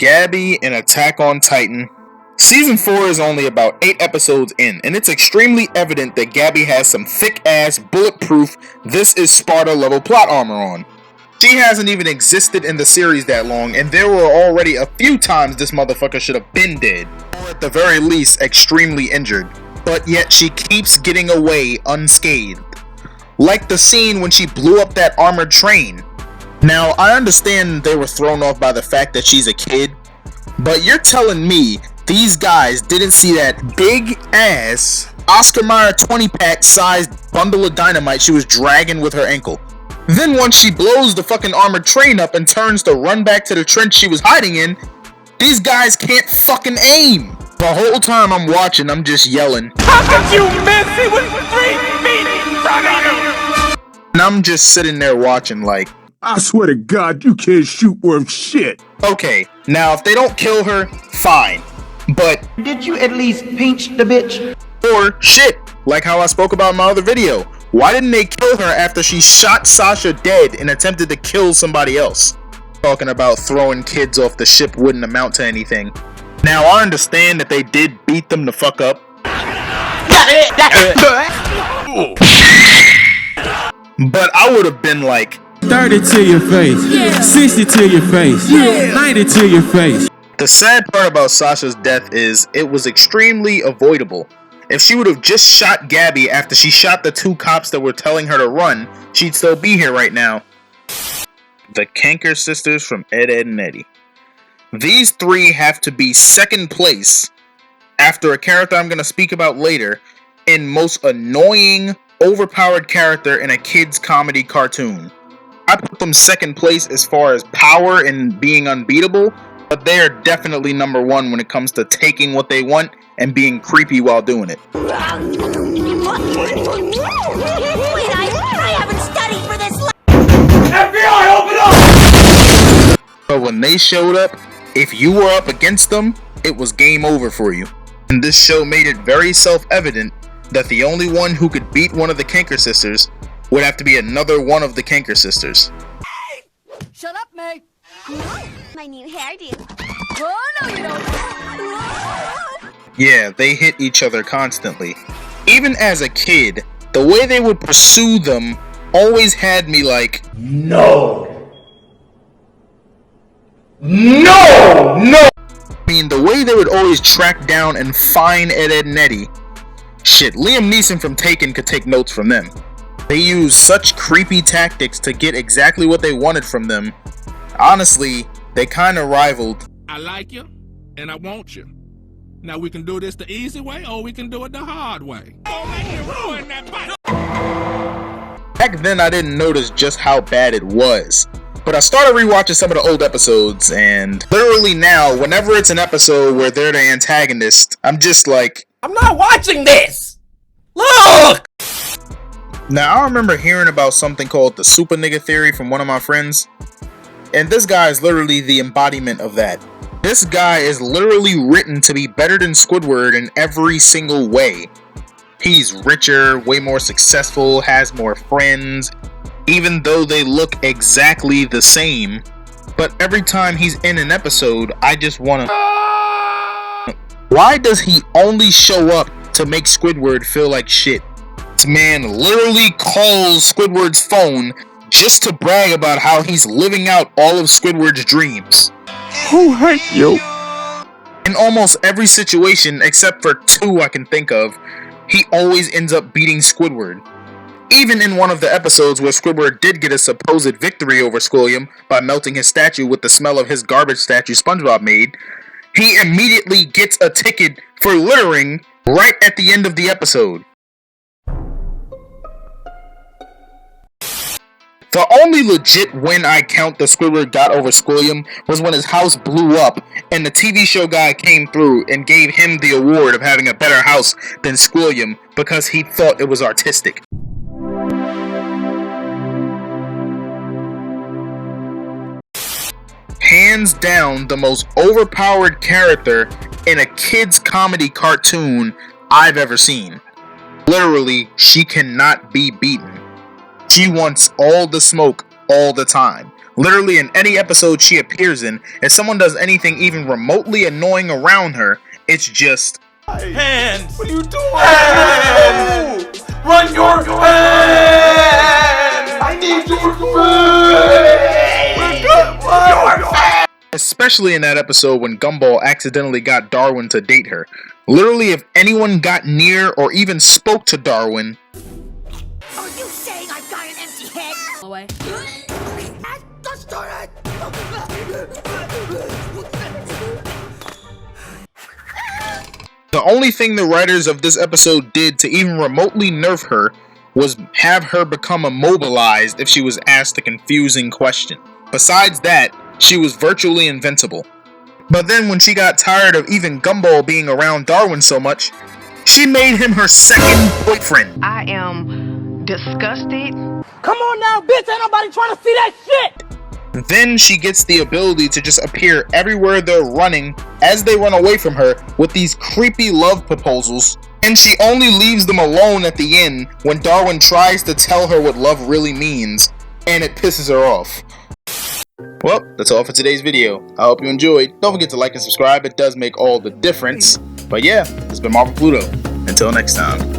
Gabby in Attack on Titan. Season 4 is only about 8 episodes in, and it's extremely evident that Gabby has some thick-ass, bulletproof, this is Sparta level plot armor on. She hasn't even existed in the series that long, and there were already a few times this motherfucker should have been dead, or at the very least, extremely injured. But yet she keeps getting away unscathed. Like the scene when she blew up that armored train. Now, I understand they were thrown off by the fact that she's a kid, but you're telling me these guys didn't see that big ass Oscar Mayer 20-pack sized bundle of dynamite she was dragging with her ankle. Then once she blows the fucking armored train up and turns to run back to the trench she was hiding in, these guys can't fucking aim. The whole time I'm watching, I'm just yelling, "How could you miss? He was 3 feet in front of you!" And I'm just sitting there watching like, I swear to God, you can't shoot worth shit. Okay, now if they don't kill her, fine. But did you at least pinch the bitch? Or shit, like how I spoke about in my other video. Why didn't they kill her after she shot Sasha dead and attempted to kill somebody else? Talking about throwing kids off the ship wouldn't amount to anything. Now I understand that they did beat them the fuck up. But I would have been like 30 to your face, yeah. 60 to your face, yeah. 90 to your face. The sad part about Sasha's death is it was extremely avoidable. If she would have just shot Gabby after she shot the 2 cops that were telling her to run, she'd still be here right now. The Kanker sisters from Ed, and Eddy. These 3 have to be second place after a character I'm going to speak about later in most annoying, overpowered character in a kid's comedy cartoon. I put them second place as far as power and being unbeatable, but they are definitely number 1 when it comes to taking what they want and being creepy while doing it. Wait, I haven't studied for this. FBI, open up! But when they showed up, if you were up against them, it was game over for you. And this show made it very self-evident that the only one who could beat one of the Kanker sisters would have to be another one of the Kanker sisters. Hey! Shut up, May! My new hairdo. Oh, no, you don't. Yeah, they hit each other constantly. Even as a kid, the way they would pursue them always had me like, no! No! No! I mean, the way they would always track down and find Ed, and Eddy. Shit, Liam Neeson from Taken could take notes from them. They used such creepy tactics to get exactly what they wanted from them. Honestly, they kinda rivaled. I like you, and I want you. Now we can do this the easy way, or we can do it the hard way. Back then I didn't notice just how bad it was. But I started rewatching some of the old episodes, and literally now, whenever it's an episode where they're the antagonist, I'm just like, I'm not watching this! Look! Now, I remember hearing about something called the super nigga theory from one of my friends, and this guy is literally the embodiment of that. This guy is literally written to be better than Squidward in every single way. He's richer, way more successful, has more friends, even though they look exactly the same. But every time he's in an episode, I just wanna... Why does he only show up to make Squidward feel like shit? This man literally calls Squidward's phone just to brag about how he's living out all of Squidward's dreams. Who hurt you? In almost every situation, except for 2 I can think of, he always ends up beating Squidward. Even in one of the episodes where Squidward did get a supposed victory over Squilliam by melting his statue with the smell of his garbage statue Spongebob made, he immediately gets a ticket for littering right at the end of the episode. The only legit win I count that Squidward got over Squilliam was when his house blew up and the TV show guy came through and gave him the award of having a better house than Squilliam because he thought it was artistic. Hands down the most overpowered character in a kid's comedy cartoon I've ever seen. Literally, she cannot be beaten. She wants all the smoke all the time. Literally in any episode she appears in, if someone does anything even remotely annoying around her, it's just Hands! What are you doing? Hands! Run your hands! I need your hands! especially in that episode when Gumball accidentally got Darwin to date her. Literally, if anyone got near or even spoke to Darwin, Are you saying I've got an empty head? Away. Just turn it! the only thing the writers of this episode did to even remotely nerf her was have her become immobilized if she was asked a confusing question. Besides that, she was virtually invincible. But then when she got tired of even Gumball being around Darwin so much, she made him her second boyfriend. I am disgusted. Come on now, bitch! Ain't nobody trying to see that shit! Then she gets the ability to just appear everywhere they're running as they run away from her with these creepy love proposals, and she only leaves them alone at the end when Darwin tries to tell her what love really means, and it pisses her off. Well, that's all for today's video. I hope you enjoyed. Don't forget to like and subscribe, it does make all the difference. But yeah, this has been MarblePluto. Until next time.